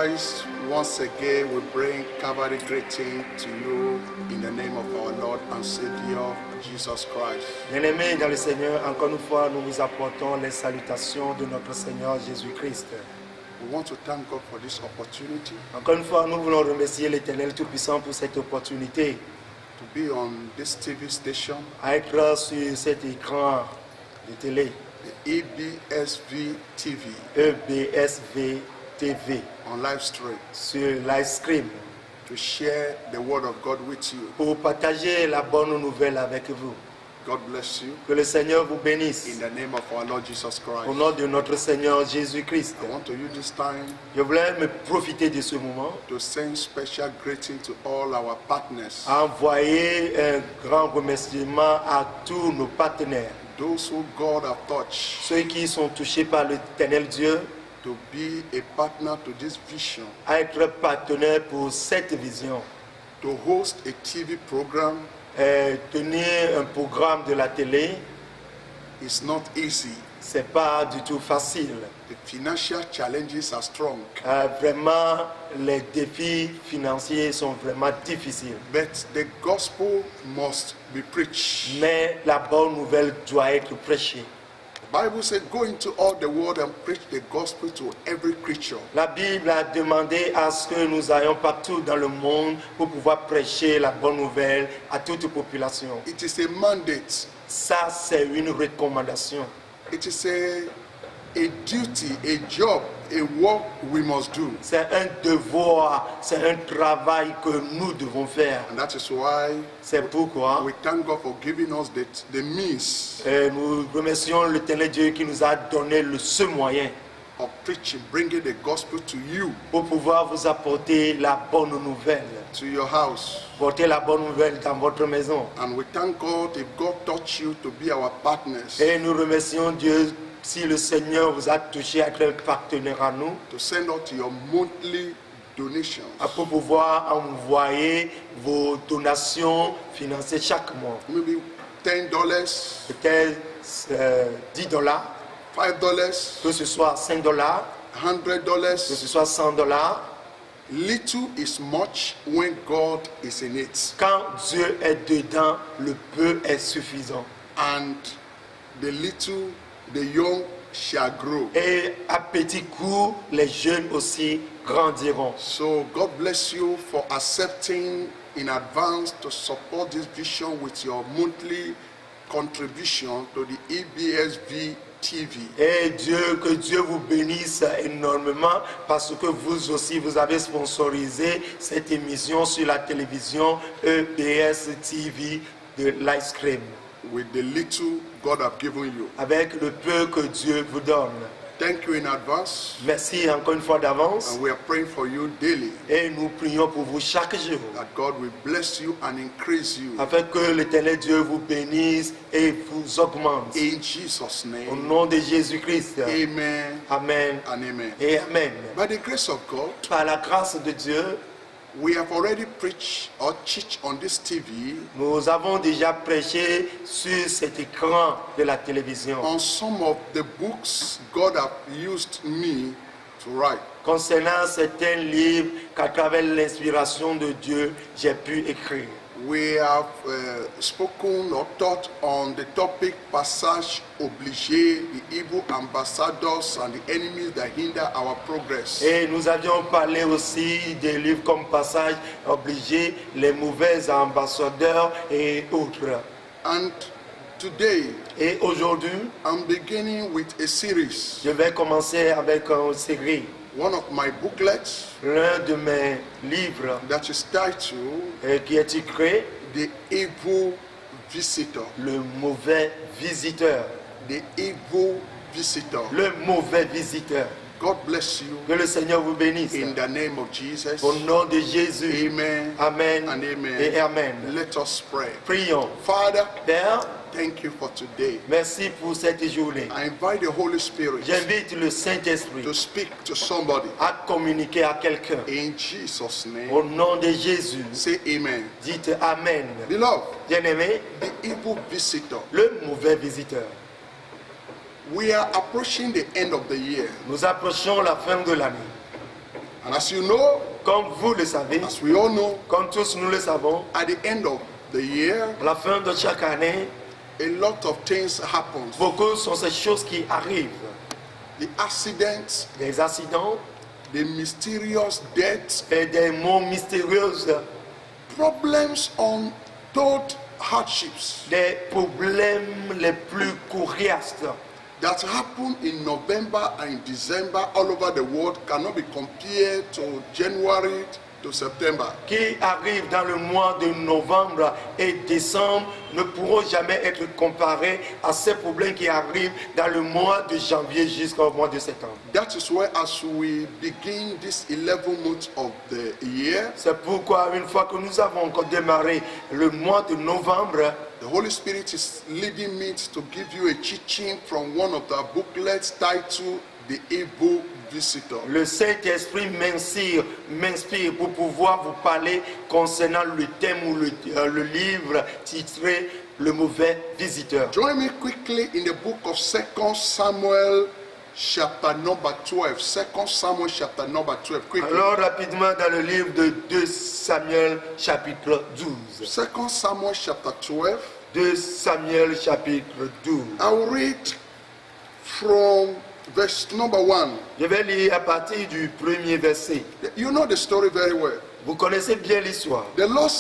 Christ, once again we bring Calvary greeting to you in the name of our Lord and Savior, Jesus Christ. Bien-aimés dans le Seigneur, encore une fois, nous vous apportons les salutations de notre Seigneur Jésus-Christ. We want to thank God for this opportunity Encore une fois, nous voulons remercier l'Éternel Tout-Puissant pour cette opportunité to be on this TV station, à être sur cet écran de télé, the EBSV TV, EBSV TV, on live stream, sur Livestream, to share the word of God with you. pour partager la bonne nouvelle avec vous. God bless you. Que le Seigneur vous bénisse. In the name of our Lord Jesus Au Christ. nom de notre Seigneur Jésus-Christ. I want to use this time Je voulais me profiter de ce moment to send special greeting to all our partners, à envoyer un grand remerciement à tous nos partenaires, those who God have touched ceux qui sont touchés par l'Éternel Dieu, to be a partner to this vision, à être partenaires pour cette vision. to host a TV program Tenir un programme de la télé, is not easy. c'est pas du tout facile. The financial challenges are strong, Vraiment, les défis financiers sont vraiment difficiles. but the gospel must be preached. Mais la bonne nouvelle doit être prêchée. The Bible said, go into all the world and preach the gospel to every creature. La Bible a demandé à ce que nous allions partout dans le monde pour pouvoir prêcher la bonne nouvelle à toute population. It is a mandate. Ça, c'est une recommandation. It is a duty, a job, a work we must do. C'est un devoir, c'est un travail que nous devons faire. And that is why C'est pourquoi we thank God for giving us the means nous remercions l'Éternel Dieu qui nous a donné ce moyen of preaching, bringing the gospel to you, pour pouvoir vous apporter la bonne nouvelle. to your house. Porter la bonne nouvelle dans votre maison. And we thank God if God touched you to be our partners, Et nous remercions Dieu si le Seigneur vous a touché à être un partenaire à nous, to send out your monthly donations. pour pouvoir envoyer vos donations financières chaque mois. Maybe $10, Peut-être $10, $5, que ce soit $5, que $100. ce soit $100. Little is much when God is in it. Quand Dieu est dedans, le peu est suffisant. And the little, the young shall grow. Et à petit coup, les jeunes aussi grandiront. So God bless you for accepting in advance to support this vision with your monthly contribution to the EBSV TV. Et que Dieu vous bénisse énormément parce que vous aussi, vous avez sponsorisé cette émission sur la télévision EBS TV de Livestream. With the little God have given you. Avec le peu que Dieu vous donne. Thank you in advance. Merci encore une fois d'avance. And we are praying for you daily, Et nous prions pour vous chaque jour. that God will bless you and increase you. Afin que l'Éternel Dieu vous bénisse et vous augmente. In Jesus' Au name, nom de Jésus-Christ. amen Amen and amen. et Amen. By the grace of God, Par la grâce de Dieu, we have already preached or teach on this TV nous avons déjà prêché sur cet écran de la télévision on some of the books God have used me to write. concernant certains livres qu'à travers l'inspiration de Dieu, j'ai pu écrire. We have spoken or taught on the topic passage obligé, the evil ambassadors and the enemies that hinder our progress. Et nous avions parlé aussi des livres comme Passage obligé, les mauvais ambassadeurs et autres. And today, Et aujourd'hui, I'm beginning with a series. je vais commencer avec une série. One of my booklets L'un de mes livres that is titled qui est écrit The Evil Visitor. Le mauvais visiteur. The Evil Visitor. Le mauvais visiteur. God bless you Que le Seigneur vous bénisse. in the name of Jesus. Au nom de Jésus. Amen Amen and amen. et Amen. Let us pray. Prions. Father, Père, thank you for today. merci pour cette journée. I invite the Holy Spirit J'invite le Saint-Esprit to speak to somebody. à communiquer à quelqu'un. In Jesus' name, Au nom de Jésus, say amen. dites Amen. Beloved, Bien-aimé, the evil visitor. le mauvais visiteur. We are approaching the end of the year. Nous approchons la fin de l'année. And as you know, Comme vous le savez, as we all know, comme tous nous le savons, at the end of the year, à la fin de chaque année, a lot of things happen. beaucoup sont ces choses qui arrivent. The accidents, Des accidents the mysterious deaths, et des morts mystérieuses, problems, untold hardships des problèmes les plus coriaces that happen in November and December all over the world cannot be compared to January to September. qui arrivent dans le mois de novembre et décembre ne pourront jamais être comparés à ces problèmes qui arrivent dans le mois de janvier jusqu'au mois de septembre. That is why as we begin this 11 months of the year, C'est pourquoi une fois que nous avons encore démarré le mois de novembre, the Holy Spirit is leading me to give you a teaching from one of the booklets titled The Evil Visitor. le Saint-Esprit m'inspire pour pouvoir vous parler concernant le thème ou le livre titré Le mauvais visiteur. Join me quickly in the book of 2 Samuel chapter number 12. 2 Samuel chapter number 12. Quickly. Alors rapidement dans le livre de 2 Samuel chapitre 12. 2 Samuel chapter 12. 2 Samuel chapitre 12. I will read from verse number 1. Je vais lire à partir du premier verset. You know the story very well. Vous connaissez bien l'histoire. The Lord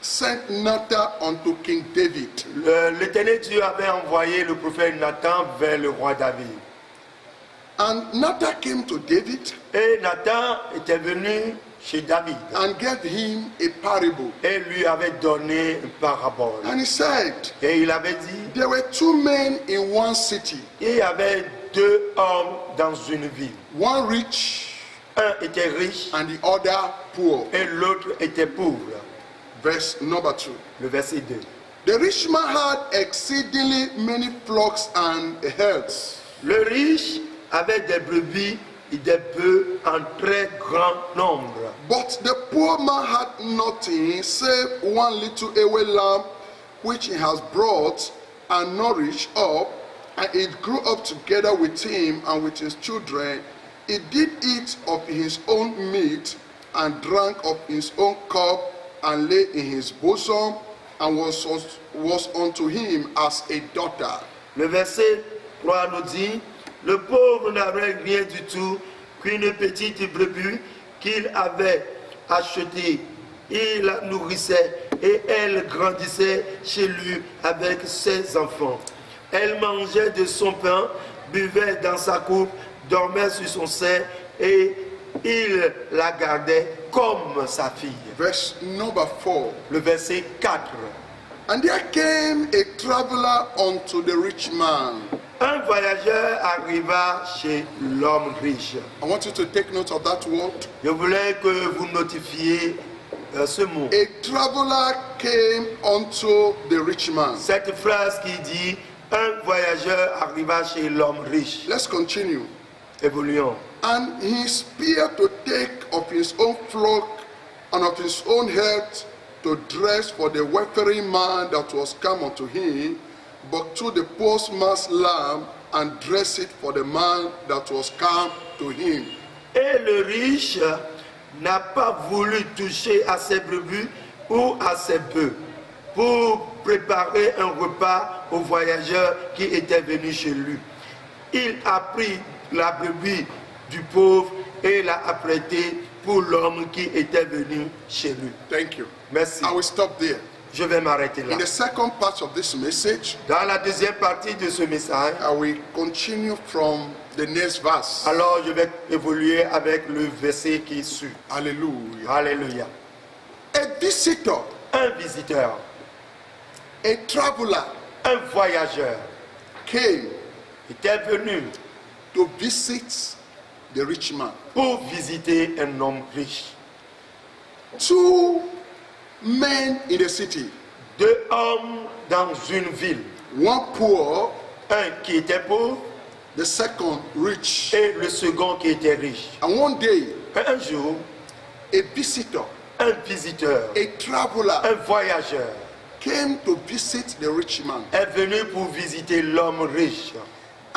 sent Nathan unto King David. L'Éternel Dieu avait envoyé le prophète Nathan vers le roi David. And Nathan came to David Et Nathan était venu chez David and gave him a parable. et lui avait donné une parabole. And he said, Et il avait dit, there were two men in one city, il y avait deux hommes dans une ville. one rich Un était riche and the other poor. et l'autre était pauvre. Verse number 2. Le verset 2. The rich man had exceedingly many flocks and herds, Le riche avait des brebis et des bœufs en très grand nombre. but the poor man had nothing save one little away lamb which he has brought and nourished up, and it grew up together with him and with his children. He did eat of his own meat and drank of his own cup and lay in his bosom, and was unto him as a daughter. Le verset 3 nous dit, le pauvre n'avait rien du tout qu'une petite brebis qu'il avait achetée. Il la nourrissait et elle grandissait chez lui avec ses enfants. Elle mangeait de son pain, buvait dans sa coupe, dormait sur son sein et il la gardait comme sa fille. Verse number 4. Le verset 4. And there came a traveler unto the rich man. Un voyageur arriva chez l'homme riche. I want you to take note of that word. Je voulais que vous notifiez ce mot. A traveler came unto the rich man. Cette phrase qui dit un voyageur arriva chez l'homme riche. Let's continue. Évoluons. And he spared to take of his own flock and of his own herd to dress for the wayfaring man that was come unto him, but to the postman's lamb and dress it for the man that was come to him. Et le riche n'a pas voulu toucher à ses brebis ou à ses bœufs pour préparer un repas aux voyageurs qui étaient venus chez lui. Il a pris la brebis du pauvre et l'a apprêtée pour l'homme qui était venu chez lui. Thank you. Merci. I will stop there. Je vais m'arrêter là. In the second part of this message, Dans la deuxième partie de ce message, I will continue from the next verse. alors je vais évoluer avec le verset qui suit. Hallelujah. Alléluia. A visitor, Un visiteur, a traveler un voyageur came était venu to visit the rich man. pour visiter un homme riche. Two men in the city, Deux hommes dans une ville. one poor, Un qui était pauvre the second rich. et le second qui était riche. And one day, Un jour, a visitor, un visiteur, a traveler un voyageur came to visit the rich man. est venu pour visiter l'homme riche.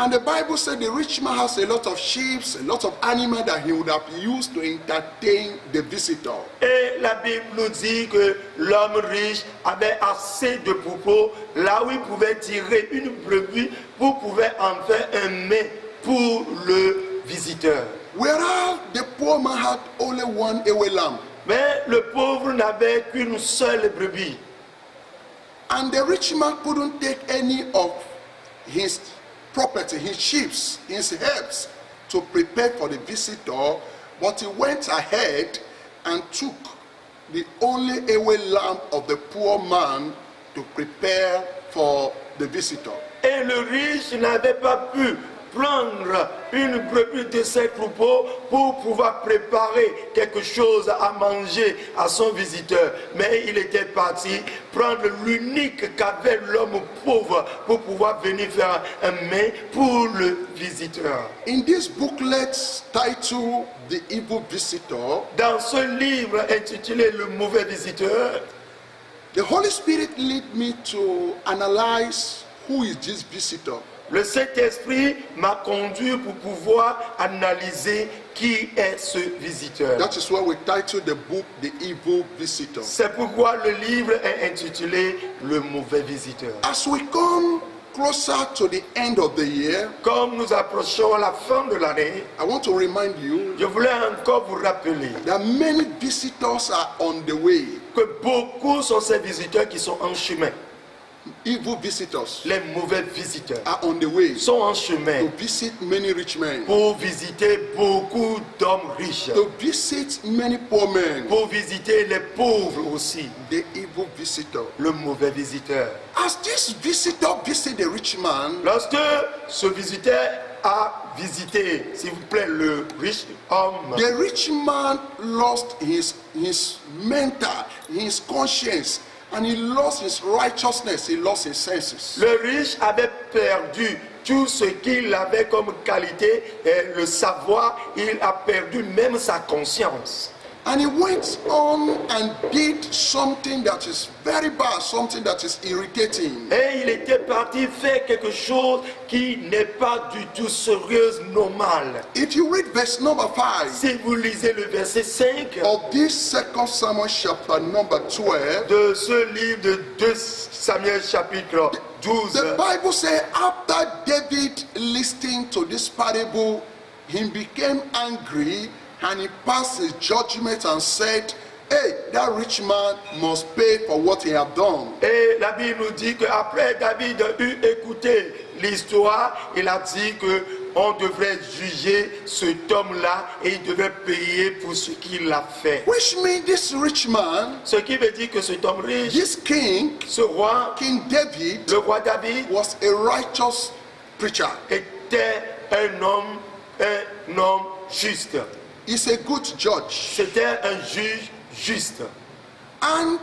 And the Bible said the rich man has a lot of sheep, a lot of animals that he would have used to entertain the visitor. Et la Bible nous dit que l'homme riche avait assez de troupeaux, là où il pouvait tirer une brebis pour pouvoir en faire un mets pour le visiteur. Whereas the poor man had only one ewe lamb. Mais le pauvre n'avait qu'une seule brebis. And the rich man couldn't take any of his property, his sheep, his herbs, to prepare for the visitor, but he went ahead and took the only ewe lamb of the poor man to prepare for the visitor. Et le riche n'avait pas pu prendre une brebis de ses troupeaux pour pouvoir préparer quelque chose à manger à son visiteur. Mais il était parti prendre l'unique qu'avait l'homme pauvre pour pouvoir venir faire un mets pour le visiteur. In this booklet titled The Evil Visitor, Dans ce livre intitulé Le mauvais visiteur, the Holy Spirit led me to analyze who is this visitor. le Saint-Esprit m'a conduit pour pouvoir analyser qui est ce visiteur. That is why we titled the book The Evil Visitor. C'est pourquoi le livre est intitulé Le mauvais visiteur. As we come closer to the end of the year, Comme nous approchons la fin de l'année, I want to remind you je voulais encore vous rappeler that many visitors are on the way. que beaucoup sont ces visiteurs qui sont en chemin. Evil visitors Les mauvais visiteurs are on the way sont en to chemin visit many rich men, pour visiter beaucoup d'hommes riches, to visit many poor men. pour visiter les pauvres aussi. The evil visitor. Le mauvais visiteur. As this visitor visit the rich man, Lorsque ce visiteur a visité, s'il vous plaît, le riche homme, the rich man lost his mental, his conscience, and he lost his righteousness, he lost his senses. le riche avait perdu tout ce qu'il avait comme qualité, et le savoir, il a perdu même sa conscience. And he went on and did something that is very bad, something that is irritating. Et il était parti faire quelque chose qui n'est pas du tout sérieux, normal. If you read verse number 5 Si vous lisez le verset 5 of this 2 Samuel chapter number 12, de ce livre de 2 Samuel chapitre 12, the Bible says after David listened to this parable, he became angry and he passed his judgment and said, hey, that rich man must pay for what he have done. et la Bible nous dit qu'après David eut écouté l'histoire, il a dit que on devrait juger cet homme-là et il devait payer pour ce qu'il a fait. Which means this rich man, Ce qui veut dire que cet homme riche, this king, ce roi, King David, le roi David, was a righteous preacher. était un homme juste. He's a good judge. C'était un juge juste. And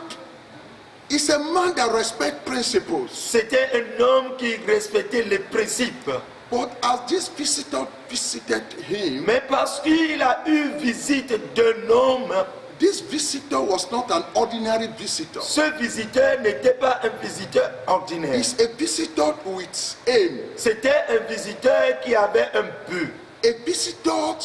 he's a man that respects principles. C'était un homme qui respectait les principes. But as this visitor visited him, Mais parce qu'il a eu visite d'un homme, this visitor was not an ordinary visitor. ce visiteur n'était pas un visiteur ordinaire. He's a visitor with aim. C'était un visiteur qui avait un but. A visitor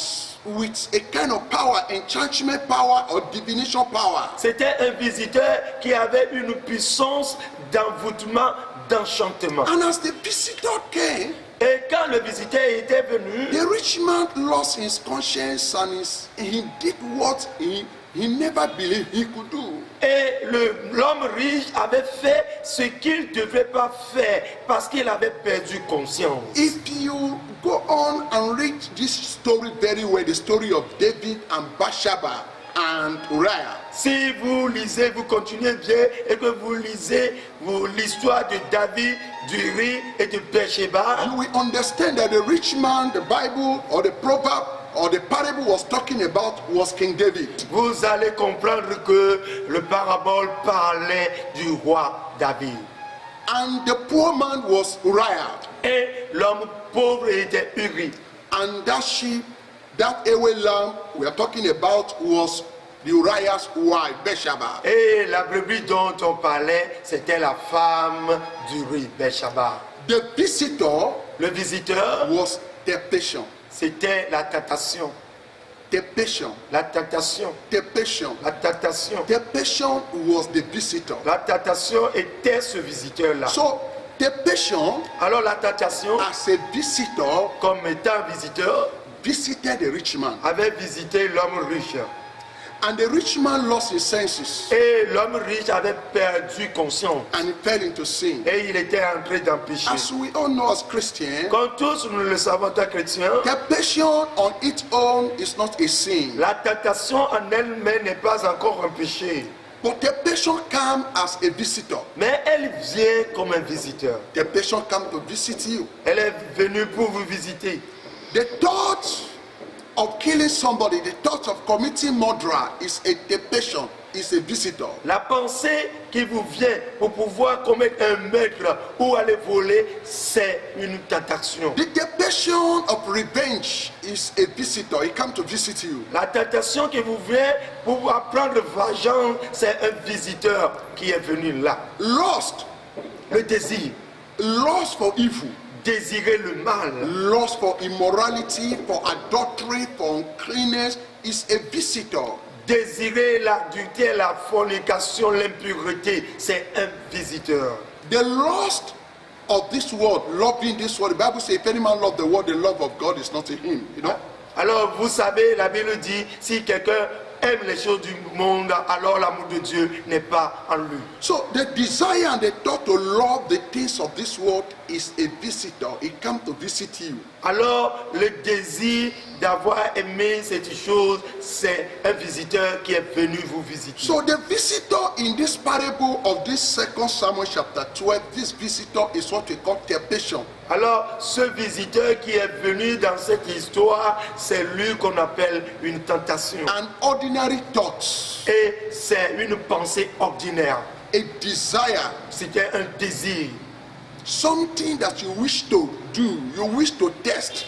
with a kind of power, enchantment power or divination power. C'était un visiteur qui avait une puissance d'envoûtement, d'enchantement. And as the visitor came, Et quand le visiteur était venu, the rich man lost his conscience and he did what he never believed he could do. et l'homme riche avait fait ce qu'il ne devait pas faire parce qu'il avait perdu conscience. If you go on and read this story very well, the story of David and Bathsheba and Uriah, Si vous lisez, vous continuez bien et que vous lisez l'histoire de David, d'Uri et de Bathsheba, you will understand that the rich man, the Bible or the proverb or the parable was talking about was King David. vous allez comprendre que le parabole parlait du roi David. And the poor man was Uriah. Et l'homme pauvre était Uri. And that sheep, that ewe lamb we are talking about was the Uriah's wife, Bathsheba. Et la brebis dont on parlait, c'était la femme d'Uri, Bathsheba. The visitor Le visiteur, was temptation. c'était la tentation. Temptation. La tentation. Temptation. La tentation. Temptation was the visitor. La tentation était ce visiteur-là. So temptation, Alors la tentation, as a visitor, comme étant visiteur, visited the rich man. avait visité l'homme riche. And the rich man lost his senses Et l'homme riche avait perdu conscience. and he fell into sin. Et il était entré dans le péché. As we all know as Christians, Comme tous nous le savons en tant que chrétiens, temptation on its own is not a sin. la tentation en elle-même n'est pas encore un péché. But temptation comes as a visitor. Mais elle vient comme un visiteur. Temptation comes to visit you. Elle est venue pour vous visiter. The thought of killing somebody, the thought of committing murder is a temptation, is a visitor. La pensée qui vous vient pour pouvoir commettre un meurtre ou aller voler, c'est une tentation. The temptation of revenge is a visitor. It comes to visit you. La tentation qui vous vient pour pouvoir prendre vengeance, c'est un visiteur qui est venu là. Lust, Le désir, lust for evil, désirer le mal, lust for immorality, for adultery, for uncleanness is a visitor. désirer l'adultère, la fornication, l'impureté, c'est un visiteur. The lust of this world, loving this world, the Bible says, if any man love the world, the love of God is not in him. You know? Alors vous savez, la Bible dit, si quelqu'un aime les choses du monde, alors l'amour de Dieu n'est pas en lui. So the desire and the thought to love the things of this world is a visitor. It comes to visit you. Alors le désir d'avoir aimé cette chose, c'est un visiteur qui est venu vous visiter. So the visitor in this parable of this 2 Samuel chapter 12, this visitor is what we call temptation. Alors ce visiteur qui est venu dans cette histoire, c'est lui qu'on appelle une tentation. An ordinary thought, Et c'est une pensée ordinaire. a desire, C'était un désir. something that you wish to do, you wish to test,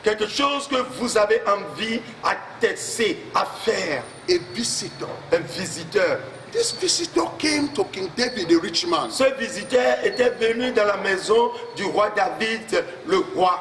Quelque chose que vous avez envie à tester, à faire. a visitor. Un visiteur. This visitor came to King David, the rich man. Ce visiteur était venu dans la maison du roi David, le roi.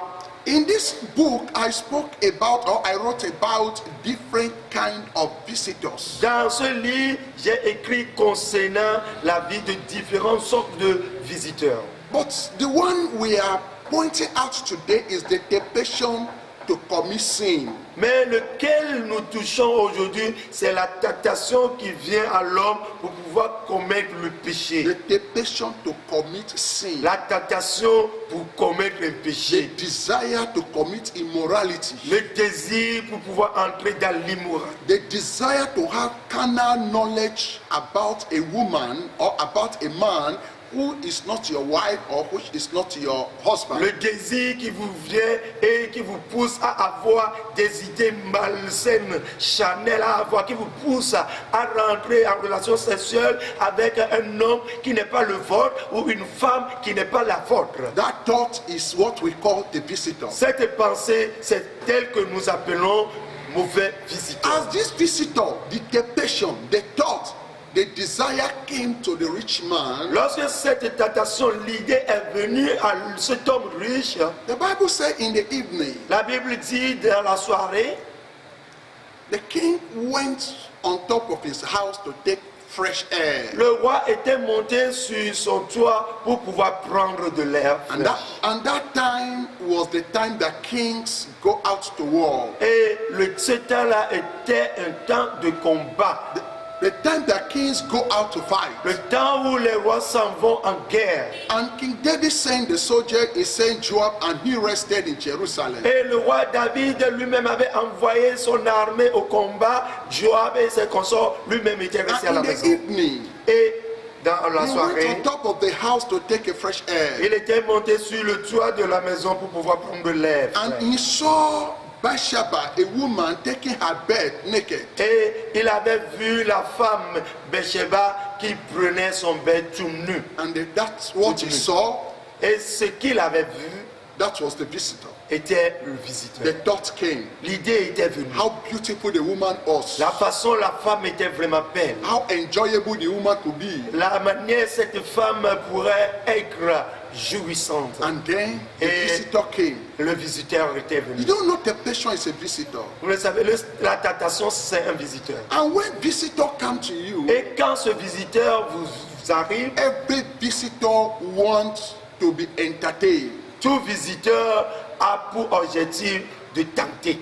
In this book, I spoke about, or I wrote about different kind of visitors. Dans ce livre, j'ai écrit concernant la vie de différentes sortes de visiteurs. But the one we are pointing out today is the temptation to commit sin. Mais lequel nous touchons aujourd'hui, c'est la tentation qui vient à l'homme pour pouvoir commettre le péché. The temptation to commit sin. La tentation pour commettre le The péché. desire to commit immorality. Le désir pour pouvoir entrer dans l'immoralité. The desire to have carnal knowledge about a woman or about a man who is not your wife or which is not your husband. Le désir qui vous vient et qui vous pousse à avoir des idées malsaines, charnelles à avoir, qui vous pousse à rentrer en relation sexuelle avec un homme qui n'est pas le vôtre ou une femme qui n'est pas la vôtre. That thought is what we call the visitor. Cette pensée, c'est elle que nous appelons mauvais visiteur. As this visitor, the temptation, the thought, the desire came to the rich man, Lorsque cette tentation, l'idée est venue à cet homme riche, the Bible says in the evening, la Bible dit dans la soirée, the king went on top of his house to take fresh air. le roi était monté sur son toit pour pouvoir prendre de l'air And fraîche. that time was the time that kings go out to war. Et ce temps-là était un temps de combat. The time that kings go out to fight. Le temps où les rois s'en vont en guerre. And King David sent the soldier, he sent Joab, and he rested in Jerusalem. Et le roi David lui-même avait envoyé son armée au combat. Joab et ses consorts lui-même étaient restés à And la in the maison. evening, Et dans la he went soirée, on top of the house to take a fresh air. il était monté sur le toit de la maison pour pouvoir prendre de l'air. And he saw Bathsheba, a woman, taking her bed naked. Et il avait vu la femme Bathsheba qui prenait son bed tout nu. And that's what he saw. Et ce qu'il avait vu That was the visitor. était le The visiteur. thought came. L'idée était venue. How beautiful the woman was. La façon la femme était vraiment belle. How enjoyable the woman could be. La manière cette femme pourrait être jouissante. And then the Et visitor came. le visiteur était You venu. don't know temptation is a visitor. Vous le savez, la tentation, c'est un visiteur. And when visitor come to you, Et quand ce visiteur vous arrive, every visitor wants to be entertained. tout visiteur a pour objectif de tenter.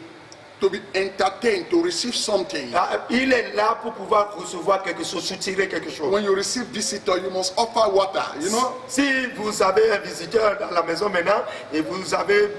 To be entertained, to receive something. Il est là pour pouvoir recevoir quelque chose, soutirer quelque chose. When you receive visitor, you must offer water, you know. Si vous avez un visiteur dans la maison maintenant et vous avez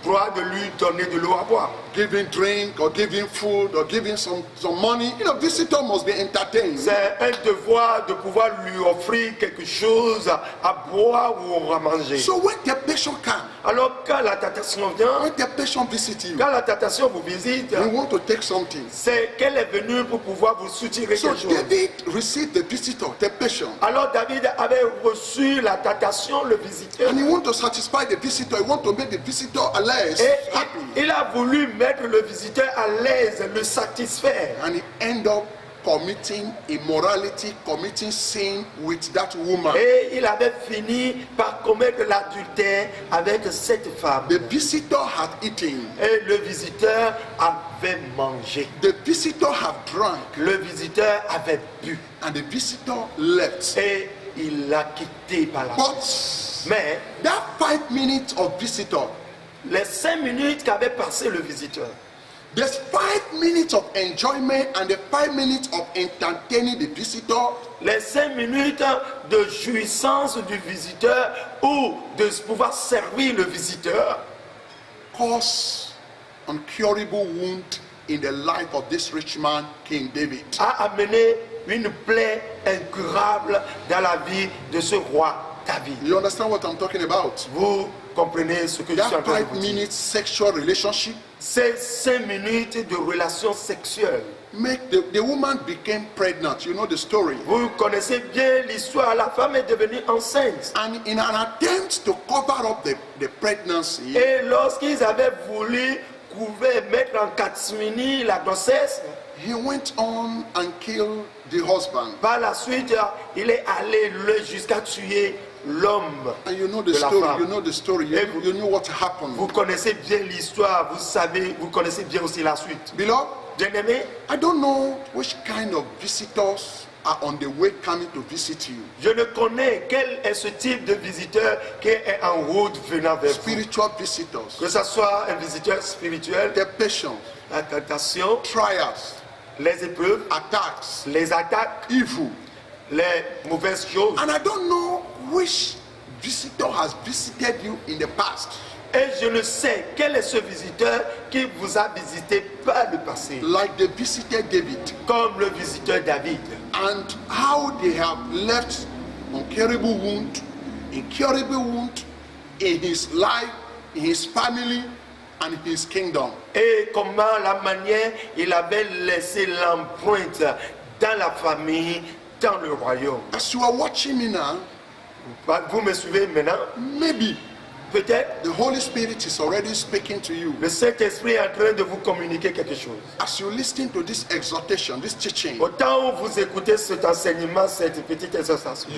droit de lui donner de l'eau à boire, Giving drink or giving food or giving some money, you know, visitor must be entertained. c'est un devoir de pouvoir lui offrir quelque chose à boire ou à manger. So when temptation comes, Alors quand la tentation vient, when temptation visits you, quand la tentation vous visite, you want to take something. c'est qu'elle est venue pour pouvoir vous soutirer So quelque chose. David received the visitor, temptation, Alors David avait reçu la tentation, le visiteur, and he want to satisfy the visitor. He want to make the visitor alive, et happy, il a voulu mettre le visiteur à l'aise, le satisfaire. and he end up committing immorality, committing sin with that woman. Et il avait fini par commettre l'adultère avec cette femme. The visitor had eaten. Et le visiteur avait mangé. The visitor had drunk, Le visiteur avait bu. and the visitor left. Et il l'a quitté par la But suite. Mais that 5 minutes of visitor, les 5 minutes qu'avait passé le visiteur, there's 5 minutes of enjoyment and the 5 minutes of entertaining the visitor. les 5 minutes de jouissance du visiteur ou de pouvoir servir le visiteur Cause incurable wound in the life of this rich man, King David. a amené une plaie incurable dans la vie de ce roi David. You understand what I'm talking about? Vous comprenez ce que je suis en That train de 5 vous dire. minutes sexual relationship Ces 5 minutes de relation sexuelle. make the woman became pregnant. You know the story. Vous connaissez bien l'histoire, la femme est devenue enceinte. And in an attempt to cover up the pregnancy, Et lorsqu'ils avaient voulu mettre en catimini la grossesse, he went on and killed the husband. par la suite, il est allé jusqu'à tuer l'homme. And you know the De la story. femme. You know the story. You know what happened. Vous connaissez bien l'histoire, vous savez, vous connaissez bien aussi la suite. Beloved, Bien-aimé, I don't know which kind of visitors are on the way coming to visit you. je ne connais quel est ce type de visiteur qui est en route venant vers vous. Spiritual visitors, Que ce soit un visiteur spirituel, temptation, la tentation, trials, les épreuves, attacks, les attaques, evil. les mauvaises choses. And I don't know which visitor has visited you in the past. Et je ne sais quel est ce visiteur qui vous a visité par le passé, Like they visited David, comme le visiteur David. and how they have left incurable wound in his life, in his family, and his kingdom. Et comment la manière il avait laissé l'empreinte dans la famille, dans le royaume. As you are watching me now, Vous me suivez maintenant? maybe Peut-être the Holy Spirit is already speaking to you. le Saint-Esprit est en train de vous communiquer quelque chose. As you listen to this exhortation, this teaching, Autant où vous écoutez cet enseignement, cette petite exhortation,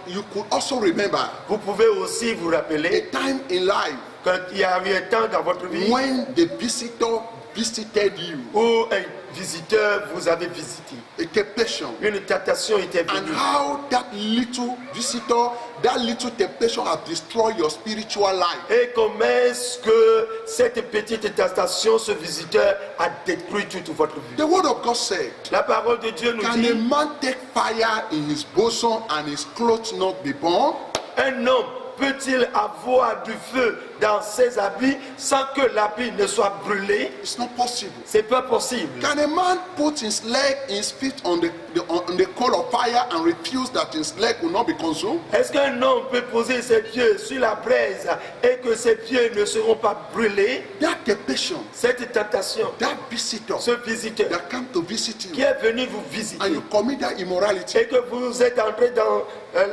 you could also remember vous pouvez aussi vous a rappeler time in life quand il y a eu un temps dans votre vie when the visitor visited you, où un visiteur vous avait visité. a temptation, Une tentation était and venue. how that little visitor, that little temptation has destroyed your spiritual life. Et comment est-ce que cette petite tentation, ce visiteur, a détruit toute votre vie? The word of God said, La parole de Dieu nous can a dit, man take fire in his bosom and his clothes not be burned? un homme peut-il avoir du feu dans ses habits sans que l'habit ne soit brûlé? It's not possible. C'est pas possible. Can a man put his leg, his feet on the coal of fire and refuse that his leg will not be consumed? Est-ce qu'un homme peut poser ses pieds sur la braise et que ses pieds ne seront pas brûlés? That temptation, Cette tentation, that visitor ce visiteur that come to visit qui you, est venu vous and visiter you commit that immorality, et que vous êtes entré dans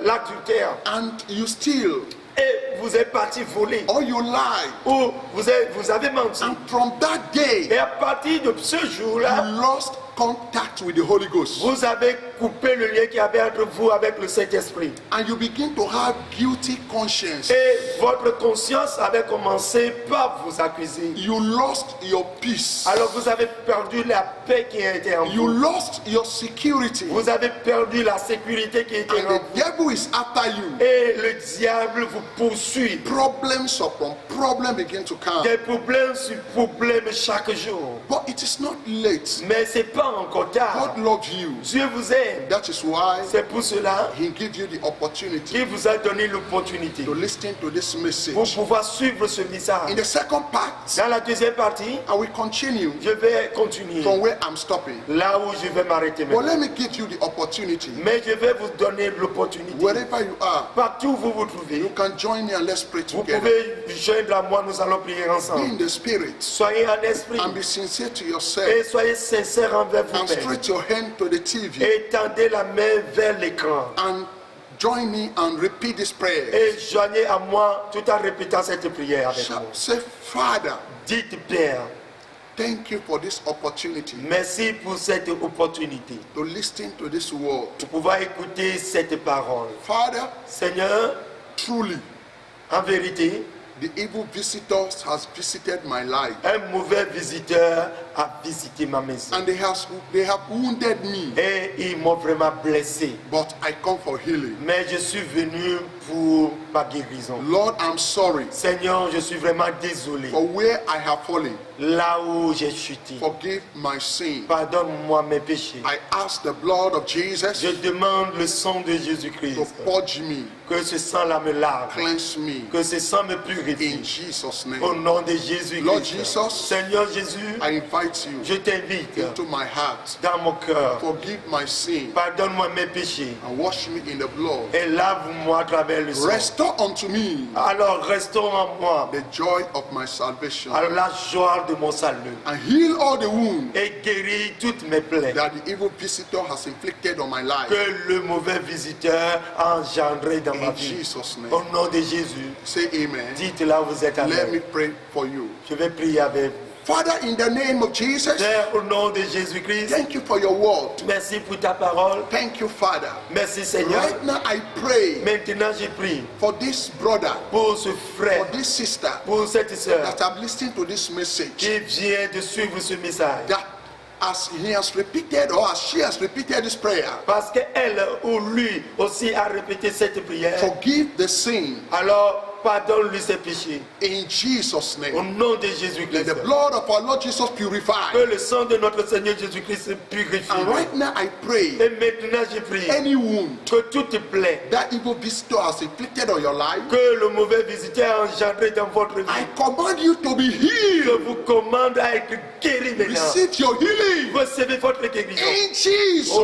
l'adultère and you steal, et vous êtes parti voler or you lie, ou vous avez menti. and from that day Et à partir de ce jour-là, you lost contact with the Holy Ghost. Vous avez coupé le lien qu'il y avait entre vous avec le Saint-Esprit. And you begin to have guilty conscience. Et votre conscience avait commencé par vous accuser. You lost your peace. Alors vous avez perdu la paix qui était en You vous. lost your security. Vous avez perdu la sécurité qui était And en the vous. devil is after you. Et le diable vous poursuit. Problems upon problems begin to come. Des problèmes sur problèmes chaque jour. But it is not late. Mais c'est pas encore tard. God loves you. Dieu vous aime. That is why C'est pour cela He gives you the opportunity qu'il vous a donné l'opportunité to listen to this pour message. pouvoir suivre ce message. In the second part, Dans la deuxième partie, I will continue je vais continuer from where I'm stopping. là où je vais m'arrêter But maintenant. let me give you the opportunity. Mais je vais vous donner l'opportunité. Wherever you are, Partout où vous vous trouvez, you can join me and let's pray vous together. pouvez joindre à moi, nous allons prier Be in ensemble. the spirit Soyez en esprit and be sincere to yourself et soyez sincères envers and vous-même. stretch your hand to the TV Et tendez la main vers l'écran. and join me and repeat this prayer. Et joignez à moi tout en répétant cette prière avec moi. Say, Father, Dites, Père, thank you for this opportunity merci pour cette opportunité to listen to this word. de pouvoir écouter cette parole. Father, Seigneur, truly, en vérité, the evil visitors has visited my life un mauvais visiteur a visité ma maison. and they have wounded me, Et ils m'ont vraiment blessé. but I come for healing. Mais je suis venu pour ma guérison. Lord, I'm sorry Seigneur, je suis vraiment désolé. for where I have fallen. Là où j'ai chuté, Forgive my sin. pardonne-moi mes péchés. I ask the blood of Jesus Je demande le sang de to Jésus-Christ. purge me, Que ce sang-là me lave. cleanse me. Que ce sang me purifie. In Jesus' Au name, nom de Jésus-Christ. Lord Jesus, Seigneur Jésus, I invite you je t'invite into my heart. dans mon cœur. Forgive my sin Pardonne-moi mes péchés. and wash me in the blood. Et lave-moi à travers le sang. Restore unto me Alors restons en moi. the joy of my salvation À la joie de mon salut. and heal all the wounds Et guéris toutes mes plaies. that the evil visitor has inflicted on my life. Que le mauvais visiteur a engendré dans ma In vie. Jesus' name, Au nom de Jésus, say amen. dites là où vous êtes à Let me l'aise. pray for you. Je vais prier avec vous. Father, in the name of Jesus, Père, au nom de Jésus-Christ, thank you for your word. merci pour ta parole. Thank you, Father. Merci Seigneur. Right now, I pray Maintenant, je prie for this brother, pour ce frère, for this sister pour cette sœur that have listened to this message, qui vient de suivre ce message. that as he has repeated or as she has repeated this prayer, Parce qu'elle ou lui aussi a répété cette prière. forgive the sin Alors, pardonne-lui ses péchés. in Jesus' Au name. nom de Let Jésus-Christ. the blood of our Lord Jesus Que purify. le sang de notre Seigneur Jésus-Christ se purifie. And right now, I pray Et maintenant, je prie any wound que toute plaie that evil visitor has inflicted on your life, que le mauvais visiteur a engendré dans votre vie, I command you to be je healed. vous commande à être guéri maintenant. Receive your healing Recevez votre guérison. in Au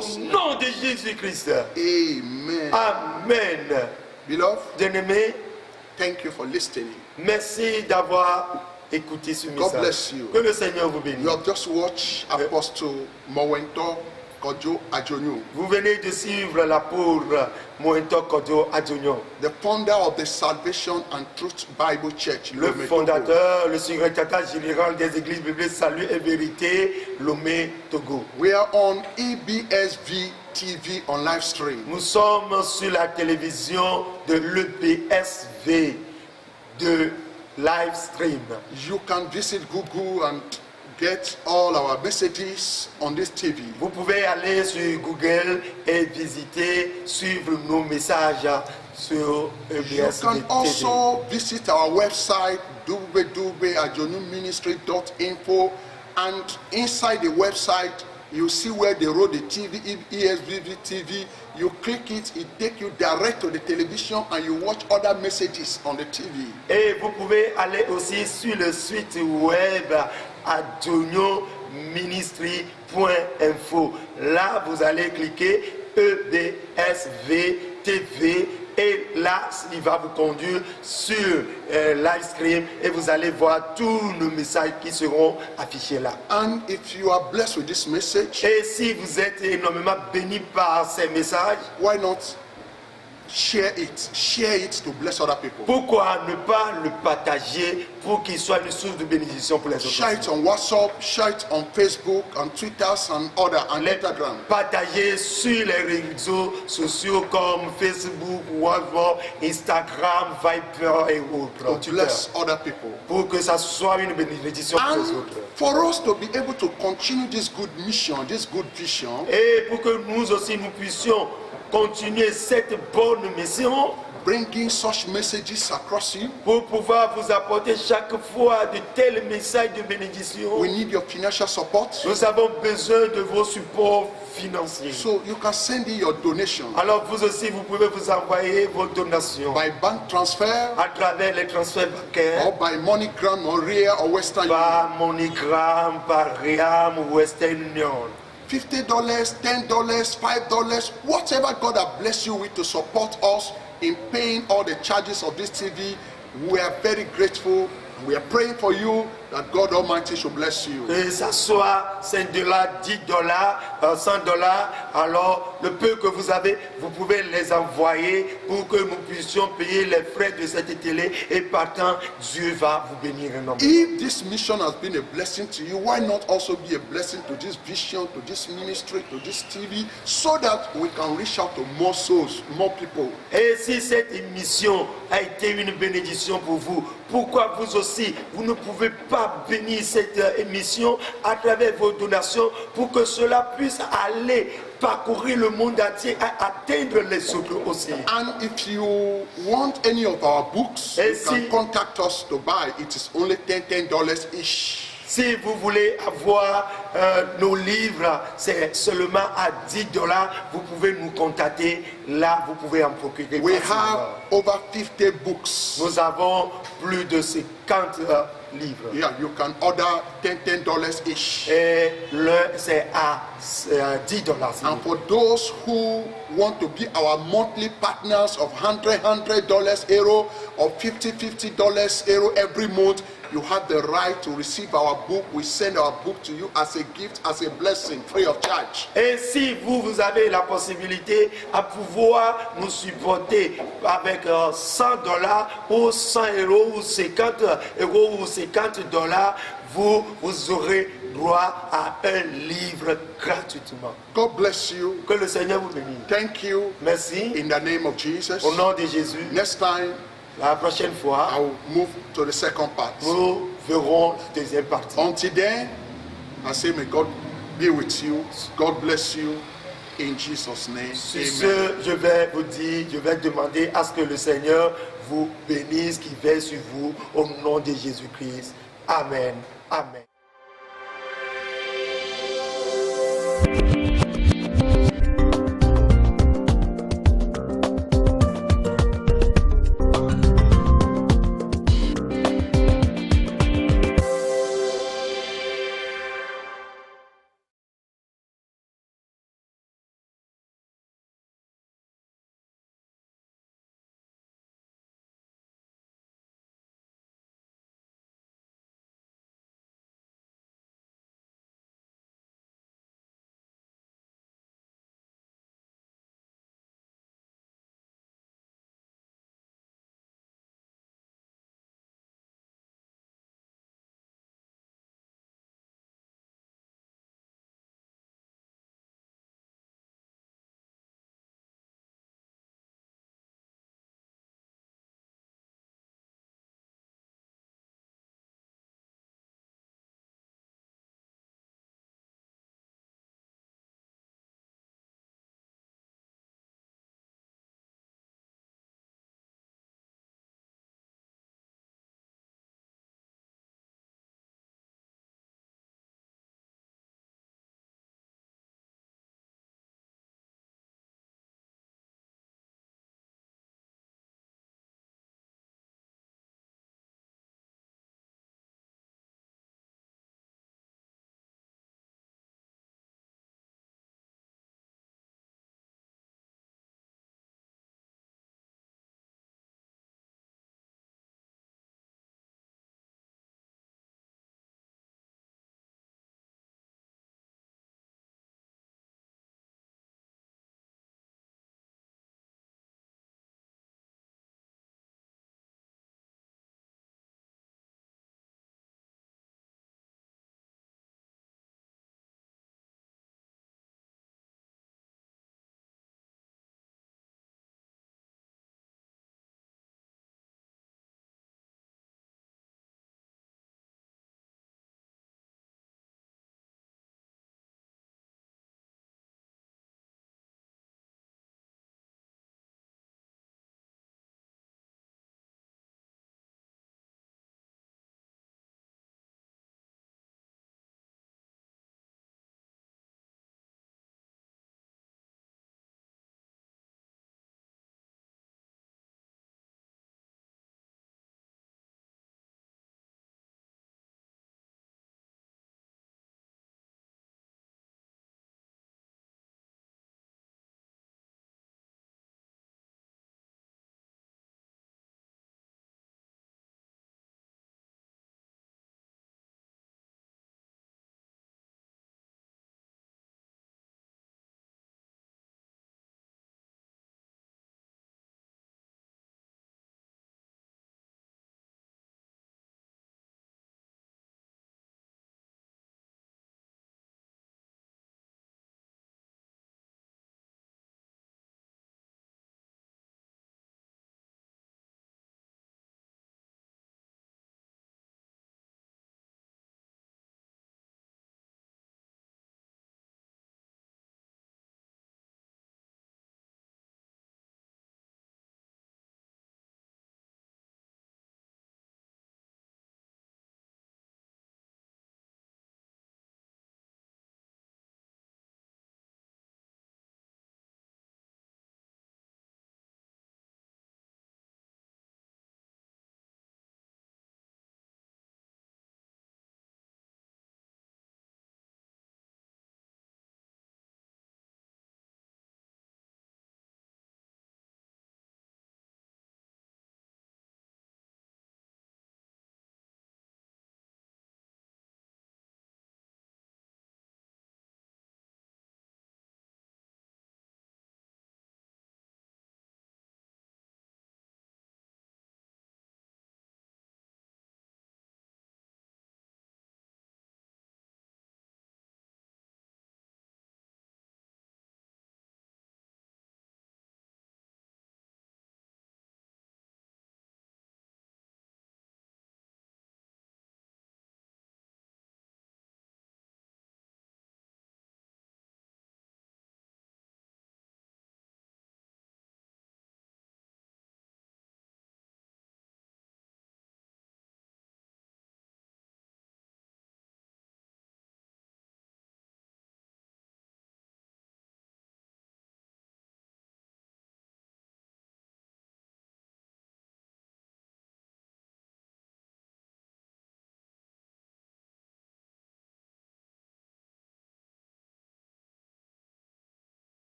Jesus' name. nom de Jésus-Christ. Amen. Amen. Beloved, Bien-aimés, thank you for listening. merci d'avoir écouté ce God message. bless you. Que le Seigneur vous bénisse. You have just watched Apostle Mowento Kojo Ajonyo, Vous venez de suivre l'apôtre Moento Kojo Adjonyo, the founder of the Salvation and Truth Bible Church, le Lome Togo. fondateur, le secrétaire général des églises bibliques Salut et Vérité, Lomé, Togo. We are on EBSV TV on live stream. Nous sommes sur la télévision de l'EPSV de live stream. You can visit Google and get all our messages on this TV. Vous pouvez aller sur Google et visiter, suivre nos messages sur You EBSV can TV. also visit our website www.ajonuministry.info, and inside the website you see where they wrote the TV, ESVV TV. You click it, it takes you direct to the television and you watch other messages on the TV. Et vous pouvez aller aussi sur le site web ajonioministry.info. Là, vous allez cliquer EBSV TV et là, il va vous conduire sur live stream et vous allez voir tous nos messages qui seront affichés là. And if you are blessed with this message, Et si vous êtes énormément béni par ces messages, why not share it to bless other people. Pourquoi ne pas le partager pour qu'il soit une source de bénédiction pour les autres? Share it on WhatsApp, share it on Facebook, on Twitter, and Instagram. Partager sur les réseaux sociaux comme Facebook, WhatsApp, Instagram, Viber et autres. To bless other people. Pour que ça soit une bénédiction pour les And autres. for us to be able to continue this good mission, this good vision, Et pour que nous aussi nous puissions continuer cette bonne mission, bringing such messages across you, pour pouvoir vous apporter chaque fois de tels messages de bénédiction, we need your financial support. nous avons besoin de vos supports financiers. So you can send in your donation Alors vous aussi, vous pouvez vous envoyer vos donations by bank transfer à travers les transferts bancaires, or by MoneyGram or RIA or Western Union. par MoneyGram, par Riam ou Western Union. $50, $10, $5, whatever God has blessed you with to support us in paying all the charges of this TV, we are very grateful. We are praying for you that God Almighty should bless you. Que ça soit $5, $10, $100, alors le peu que vous avez, vous pouvez les envoyer pour que nous puissions payer les frais de cette télé et partant, Dieu va vous bénir énormément. If this mission has been a blessing to you, why not also be a blessing to this vision, to this ministry, to this TV, so that we can reach out to more souls, more people. Et si cette émission a été une bénédiction pour vous, pourquoi vous aussi, vous ne pouvez pas bénir cette émission à travers vos donations pour que cela puisse aller parcourir le monde entier et atteindre les autres aussi. And if you want any of our books, Et you can contact us to buy. It is only $10 each. Si vous voulez avoir nos livres, c'est seulement à $10. Vous pouvez nous contacter. Là, vous pouvez en procurer. We facilement. have over 50 books. Nous avons plus de 50 livres. Yeah, you can order $10 each. Et l'un, c'est à $10. And for those who want to be our monthly partners of $100 euro or $50 euro every month, you have the right to receive our book. We send our book to you as a gift, as a blessing, free of charge. Et si vous avez la possibilité à pouvoir nous supporter avec $100 ou 100 euros ou 50 euros ou $50, vous aurez droit à un livre gratuitement. God bless you. Que le Seigneur vous bénisse. Thank you. Merci. In the name of Jesus. Au nom de Jésus. Next time, La prochaine fois, I will move to the second part. nous verrons la deuxième partie. Until then, I say, may God be with you. God bless you. In Jesus' name, Sur amen. ce, je vais vous dire, je vais demander à ce que le Seigneur vous bénisse, qu'il veille sur vous, au nom de Jésus-Christ. Amen. Amen.